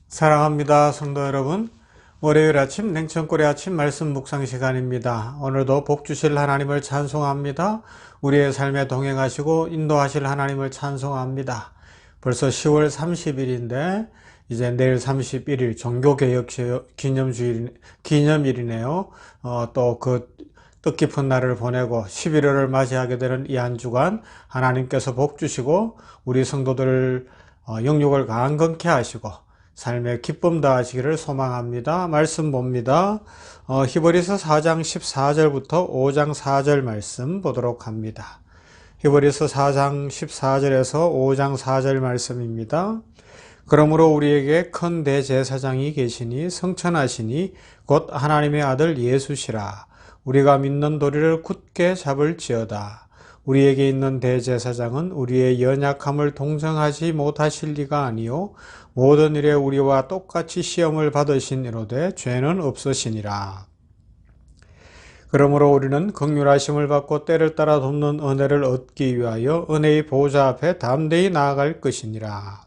사랑합니다, 성도 여러분. 월요일 아침 냉천골의 아침 말씀 묵상 시간입니다. 오늘도 복 주실 하나님을 찬송합니다. 우리의 삶에 동행하시고 인도하실 하나님을 찬송합니다. 벌써 10월 30일인데 이제 내일 31일 종교개혁 기념일이네요. 또 그 뜻깊은 날을 보내고 11월을 맞이하게 되는 이 한 주간 하나님께서 복 주시고 우리 성도들 영육을 강건케 하시고 삶의 기쁨 더하시기를 소망합니다. 말씀 봅니다. 히브리서 4장 14절부터 5장 4절 말씀 보도록 합니다. 히브리서 4장 14절에서 5장 4절 말씀입니다. 그러므로 우리에게 큰 대제사장이 계시니 성천하시니 곧 하나님의 아들 예수시라. 우리가 믿는 도리를 굳게 잡을지어다. 우리에게 있는 대제사장은 우리의 연약함을 동정하지 못하실 리가 아니요 모든 일에 우리와 똑같이 시험을 받으신 이로되 죄는 없으시니라. 그러므로 우리는 긍휼하심을 받고 때를 따라 돕는 은혜를 얻기 위하여 은혜의 보좌 앞에 담대히 나아갈 것이니라.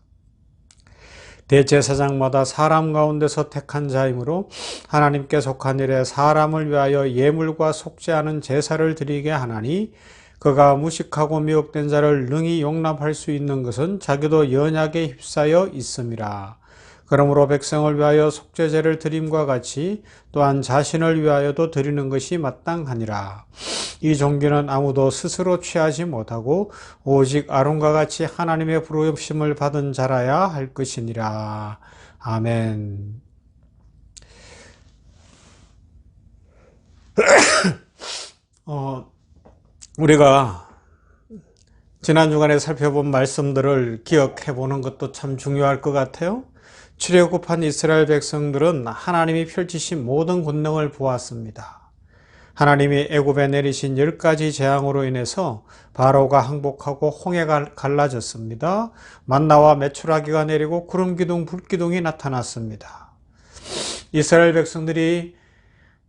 대제사장마다 사람 가운데서 택한 자이므로 하나님께 속한 일에 사람을 위하여 예물과 속죄하는 제사를 드리게 하나니 그가 무식하고 미혹된 자를 능히 용납할 수 있는 것은 자기도 연약에 휩싸여 있음이라. 그러므로 백성을 위하여 속죄제를 드림과 같이 또한 자신을 위하여도 드리는 것이 마땅하니라. 이 종교는 아무도 스스로 취하지 못하고 오직 아론과 같이 하나님의 부르심을 받은 자라야 할 것이니라. 아멘. 우리가 지난 주간에 살펴본 말씀들을 기억해 보는 것도 참 중요할 것 같아요. 출애굽한 이스라엘 백성들은 하나님이 펼치신 모든 권능을 보았습니다. 하나님이 애굽에 내리신 10가지 재앙으로 인해서 바로가 항복하고 홍해가 갈라졌습니다. 만나와 메추라기가 내리고 구름기둥, 불기둥이 나타났습니다. 이스라엘 백성들이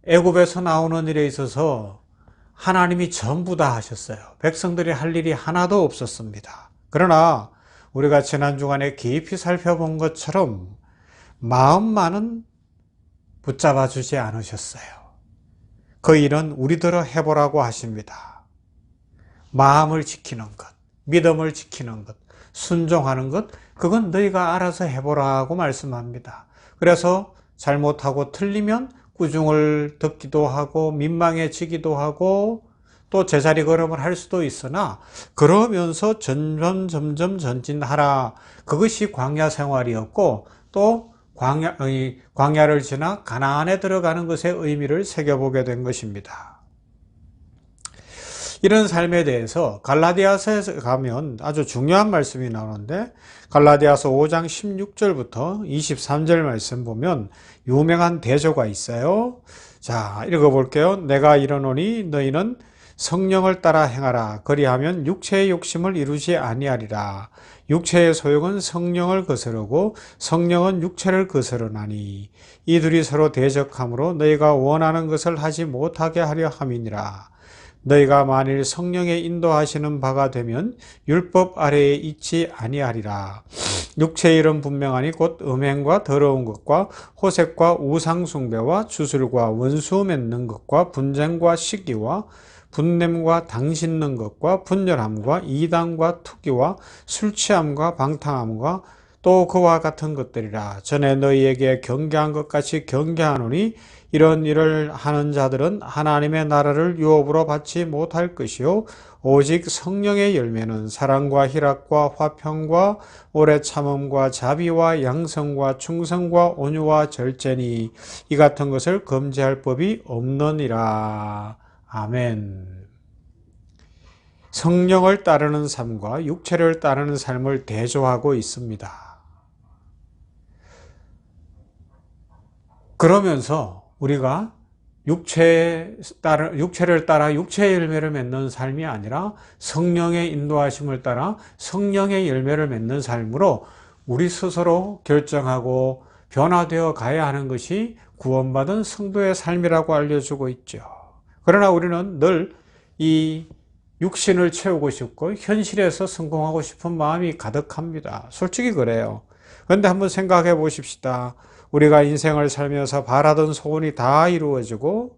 애굽에서 나오는 일에 있어서 하나님이 전부 다 하셨어요. 백성들이 할 일이 하나도 없었습니다. 그러나 우리가 지난 주간에 깊이 살펴본 것처럼 마음만은 붙잡아 주지 않으셨어요. 그 일은 우리들어 해보라고 하십니다. 마음을 지키는 것, 믿음을 지키는 것, 순종하는 것, 그건 너희가 알아서 해보라고 말씀합니다. 그래서 잘못하고 틀리면 꾸중을 듣기도 하고 민망해지기도 하고 또 제자리 걸음을 할 수도 있으나 그러면서 점점 전진하라. 그것이 광야 생활이었고 또 광야를 지나 가나안에 들어가는 것의 의미를 새겨보게 된 것입니다. 이런 삶에 대해서 갈라디아서에 가면 아주 중요한 말씀이 나오는데 갈라디아서 5장 16절부터 23절 말씀 보면 유명한 대조가 있어요. 자, 읽어볼게요. 내가 이르노니 너희는 성령을 따라 행하라. 그리하면 육체의 욕심을 이루지 아니하리라. 육체의 소욕은 성령을 거스르고 성령은 육체를 거스르나니 이 둘이 서로 대적하므로 너희가 원하는 것을 하지 못하게 하려 함이니라. 너희가 만일 성령의 인도하시는 바가 되면 율법 아래에 있지 아니하리라. 육체의 일은 분명하니 곧 음행과 더러운 것과 호색과 우상숭배와 주술과 원수 맺는 것과 분쟁과 시기와 분냄과 당짓는 것과 분열함과 이단과 투기와 술취함과 방탕함과 또 그와 같은 것들이라. 전에 너희에게 경계한 것 같이 경계하노니 이런 일을 하는 자들은 하나님의 나라를 유업으로 받지 못할 것이요 오직 성령의 열매는 사랑과 희락과 화평과 오래 참음과 자비와 양성과 충성과 온유와 절제니 이 같은 것을 금지할 법이 없느니라. 아멘. 성령을 따르는 삶과 육체를 따르는 삶을 대조하고 있습니다. 그러면서 우리가 육체를 따라 육체의 열매를 맺는 삶이 아니라 성령의 인도하심을 따라 성령의 열매를 맺는 삶으로 우리 스스로 결정하고 변화되어 가야 하는 것이 구원받은 성도의 삶이라고 알려주고 있죠. 그러나 우리는 늘 이 육신을 채우고 싶고 현실에서 성공하고 싶은 마음이 가득합니다. 솔직히 그래요. 그런데 한번 생각해 보십시다. 우리가 인생을 살면서 바라던 소원이 다 이루어지고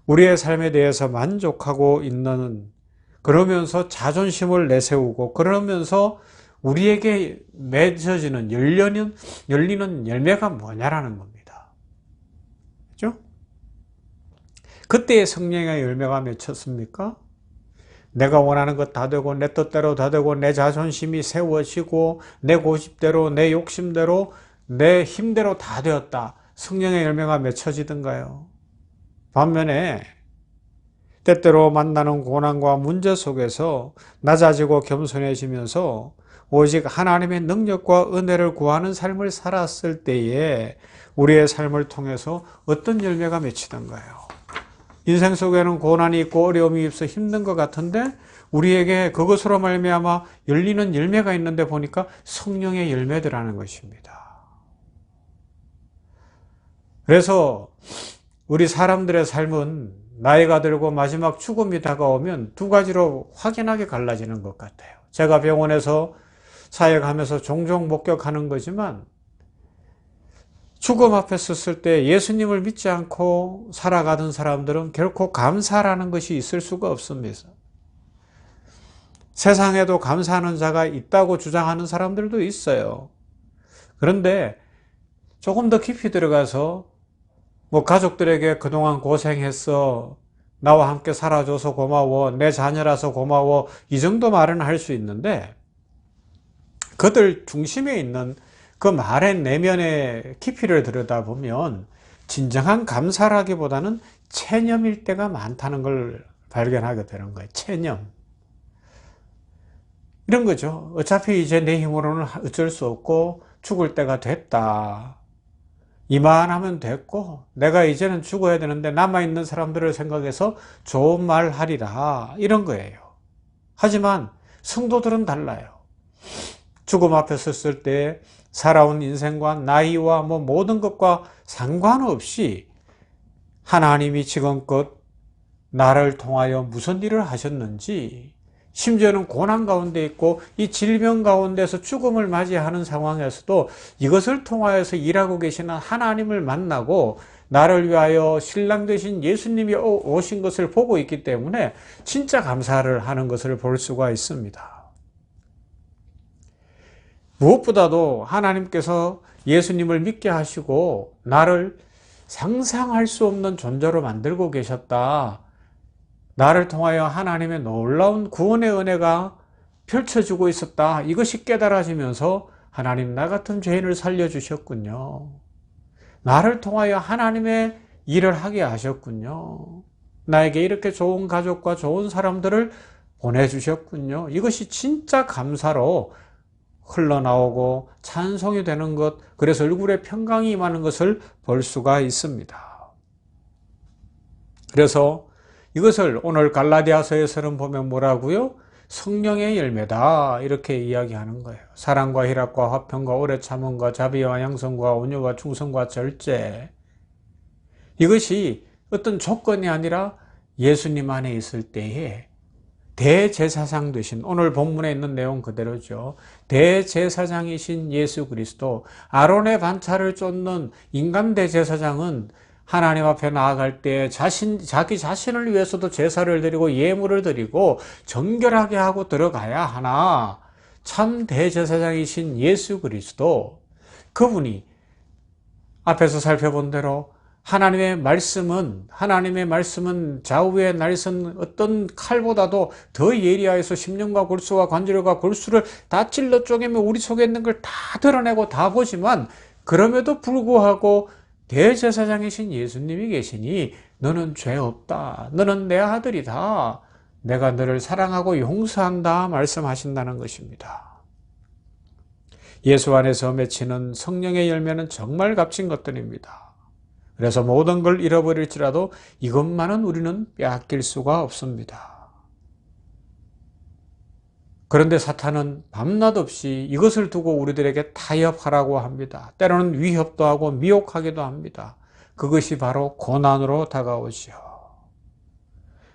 우리의 삶에 대해서 만족하고 있는, 그러면서 자존심을 내세우고 그러면서 우리에게 맺어지는 열리는 열매가 뭐냐라는 겁니다. 그렇죠? 그때의 성령의 열매가 맺혔습니까? 내가 원하는 것 다 되고 내 뜻대로 다 되고 내 자존심이 세워지고 내 고집대로 내 욕심대로 내 힘대로 다 되었다. 성령의 열매가 맺혀지던가요? 반면에 때때로 만나는 고난과 문제 속에서 낮아지고 겸손해지면서 오직 하나님의 능력과 은혜를 구하는 삶을 살았을 때에 우리의 삶을 통해서 어떤 열매가 맺히던가요? 인생 속에는 고난이 있고 어려움이 있어 힘든 것 같은데 우리에게 그것으로 말미암아 열리는 열매가 있는데 보니까 성령의 열매들하는 것입니다. 그래서 우리 사람들의 삶은 나이가 들고 마지막 죽음이 다가오면 두 가지로 확연하게 갈라지는 것 같아요. 제가 병원에서 사역하면서 종종 목격하는 거지만 죽음 앞에 섰을 때 예수님을 믿지 않고 살아가던 사람들은 결코 감사라는 것이 있을 수가 없습니다. 세상에도 감사하는 자가 있다고 주장하는 사람들도 있어요. 그런데 조금 더 깊이 들어가서 가족들에게 그동안 고생했어, 나와 함께 살아줘서 고마워, 내 자녀라서 고마워, 이 정도 말은 할 수 있는데 그들 중심에 있는 그 말의 내면의 깊이를 들여다보면 진정한 감사라기보다는 체념일 때가 많다는 걸 발견하게 되는 거예요. 체념. 이런 거죠. 어차피 이제 내 힘으로는 어쩔 수 없고 죽을 때가 됐다. 이만하면 됐고 내가 이제는 죽어야 되는데 남아있는 사람들을 생각해서 좋은 말 하리라. 이런 거예요. 하지만 성도들은 달라요. 죽음 앞에 섰을 때 살아온 인생과 나이와 모든 것과 상관없이 하나님이 지금껏 나를 통하여 무슨 일을 하셨는지, 심지어는 고난 가운데 있고 이 질병 가운데서 죽음을 맞이하는 상황에서도 이것을 통하여서 일하고 계시는 하나님을 만나고 나를 위하여 신랑 되신 예수님이 오신 것을 보고 있기 때문에 진짜 감사를 하는 것을 볼 수가 있습니다. 무엇보다도 하나님께서 예수님을 믿게 하시고 나를 상상할 수 없는 존재로 만들고 계셨다. 나를 통하여 하나님의 놀라운 구원의 은혜가 펼쳐지고 있었다. 이것이 깨달아지면서 하나님, 나 같은 죄인을 살려주셨군요. 나를 통하여 하나님의 일을 하게 하셨군요. 나에게 이렇게 좋은 가족과 좋은 사람들을 보내주셨군요. 이것이 진짜 감사로 흘러나오고 찬송이 되는 것, 그래서 얼굴에 평강이 임하는 것을 볼 수가 있습니다. 그래서 이것을 오늘 갈라디아서에서는 보면 뭐라고요? 성령의 열매다, 이렇게 이야기하는 거예요. 사랑과 희락과 화평과 오래 참음과 자비와 양선과 온유와 충성과 절제. 이것이 어떤 조건이 아니라 예수님 안에 있을 때에 대제사장 되신, 오늘 본문에 있는 내용 그대로죠. 대제사장이신 예수 그리스도, 아론의 반차를 쫓는 인간 대제사장은 하나님 앞에 나아갈 때 자기 자신을 위해서도 제사를 드리고 예물을 드리고 정결하게 하고 들어가야 하나, 참 대제사장이신 예수 그리스도, 그분이 앞에서 살펴본 대로 하나님의 말씀은 좌우에 날선 어떤 칼보다도 더 예리하여서 심령과 골수와 관절과 골수를 다 찔러 쪼개며 우리 속에 있는 걸 다 드러내고 다 보지만, 그럼에도 불구하고 대제사장이신 예수님이 계시니 너는 죄 없다, 너는 내 아들이다, 내가 너를 사랑하고 용서한다 말씀하신다는 것입니다. 예수 안에서 맺히는 성령의 열매는 정말 값진 것들입니다. 그래서 모든 걸 잃어버릴지라도 이것만은 우리는 빼앗길 수가 없습니다. 그런데 사탄은 밤낮 없이 이것을 두고 우리들에게 타협하라고 합니다. 때로는 위협도 하고 미혹하기도 합니다. 그것이 바로 고난으로 다가오죠.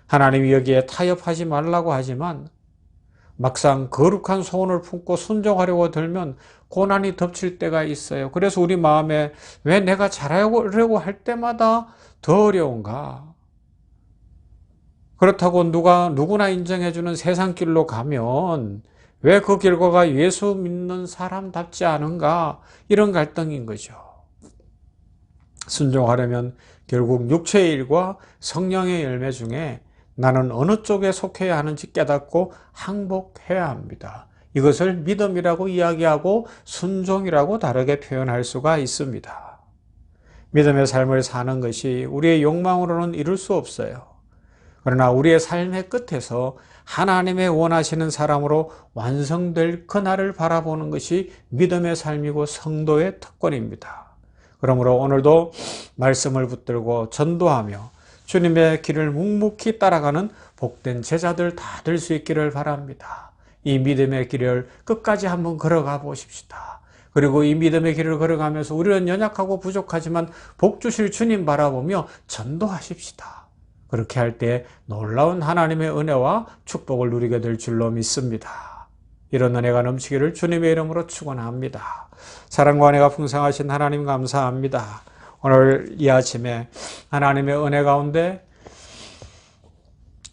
하나님이 여기에 타협하지 말라고 하지만 막상 거룩한 소원을 품고 순종하려고 들면 고난이 덮칠 때가 있어요. 그래서 우리 마음에 왜 내가 잘하려고 할 때마다 더 어려운가? 그렇다고 누구나 인정해주는 세상 길로 가면 왜 그 결과가 예수 믿는 사람답지 않은가? 이런 갈등인 거죠. 순종하려면 결국 육체의 일과 성령의 열매 중에 나는 어느 쪽에 속해야 하는지 깨닫고 항복해야 합니다. 이것을 믿음이라고 이야기하고 순종이라고 다르게 표현할 수가 있습니다. 믿음의 삶을 사는 것이 우리의 욕망으로는 이룰 수 없어요. 그러나 우리의 삶의 끝에서 하나님의 원하시는 사람으로 완성될 그날을 바라보는 것이 믿음의 삶이고 성도의 특권입니다. 그러므로 오늘도 말씀을 붙들고 전도하며 주님의 길을 묵묵히 따라가는 복된 제자들 다 될 수 있기를 바랍니다. 이 믿음의 길을 끝까지 한번 걸어가 보십시다. 그리고 이 믿음의 길을 걸어가면서 우리는 연약하고 부족하지만 복 주실 주님 바라보며 전도하십시다. 그렇게 할 때 놀라운 하나님의 은혜와 축복을 누리게 될 줄로 믿습니다. 이런 은혜가 넘치기를 주님의 이름으로 축원합니다. 사랑과 은혜가 풍성하신 하나님 감사합니다. 오늘 이 아침에 하나님의 은혜 가운데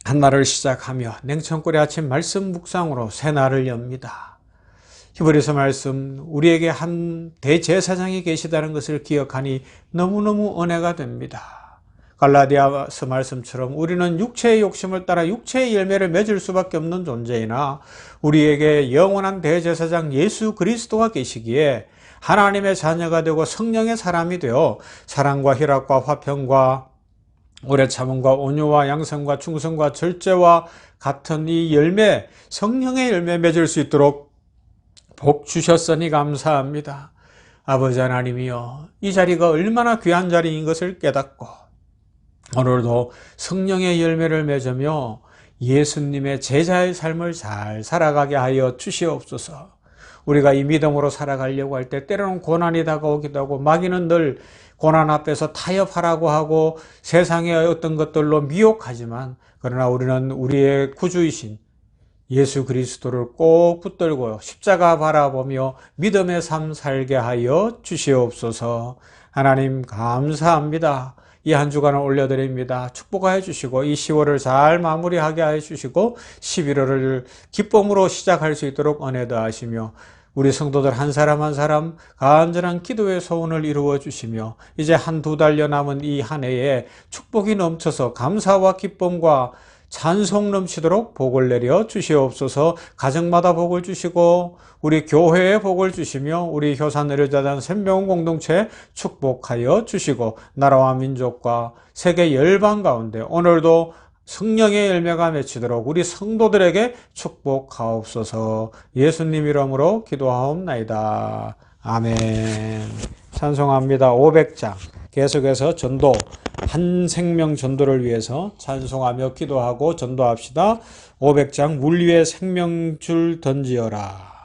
한날을 시작하며 냉천꿀의 아침 말씀 묵상으로 새 날을 엽니다. 히브리서 말씀 우리에게 한 대제사장이 계시다는 것을 기억하니 너무너무 은혜가 됩니다. 갈라디아서 말씀처럼 우리는 육체의 욕심을 따라 육체의 열매를 맺을 수밖에 없는 존재이나 우리에게 영원한 대제사장 예수 그리스도가 계시기에 하나님의 자녀가 되고 성령의 사람이 되어 사랑과 희락과 화평과 오래 참음과 온유와 양성과 충성과 절제와 같은 이 열매, 성령의 열매 맺을 수 있도록 복 주셨으니 감사합니다. 아버지 하나님이여, 이 자리가 얼마나 귀한 자리인 것을 깨닫고 오늘도 성령의 열매를 맺으며 예수님의 제자의 삶을 잘 살아가게 하여 주시옵소서. 우리가 이 믿음으로 살아가려고 할 때 때로는 고난이 다가오기도 하고 마귀는 늘 고난 앞에서 타협하라고 하고 세상의 어떤 것들로 미혹하지만 그러나 우리는 우리의 구주이신 예수 그리스도를 꼭 붙들고 십자가 바라보며 믿음의 삶 살게 하여 주시옵소서. 하나님 감사합니다. 이 한 주간을 올려드립니다. 축복하여 주시고 이 10월을 잘 마무리하게 하여 주시고 11월을 기쁨으로 시작할 수 있도록 은혜 더하시며 우리 성도들 한 사람 한 사람 간절한 기도의 소원을 이루어 주시며 이제 한두 달여 남은 이 한 해에 축복이 넘쳐서 감사와 기쁨과 찬송 넘치도록 복을 내려 주시옵소서. 가정마다 복을 주시고 우리 교회에 복을 주시며 우리 효산의료자단 생명원 공동체 축복하여 주시고 나라와 민족과 세계 열방 가운데 오늘도 성령의 열매가 맺히도록 우리 성도들에게 축복하옵소서. 예수님 이름으로 기도하옵나이다. 아멘. 찬송합니다. 500장 계속해서 전도, 한 생명 전도를 위해서 찬송하며 기도하고 전도합시다. 500장 물 위에 생명줄 던지어라.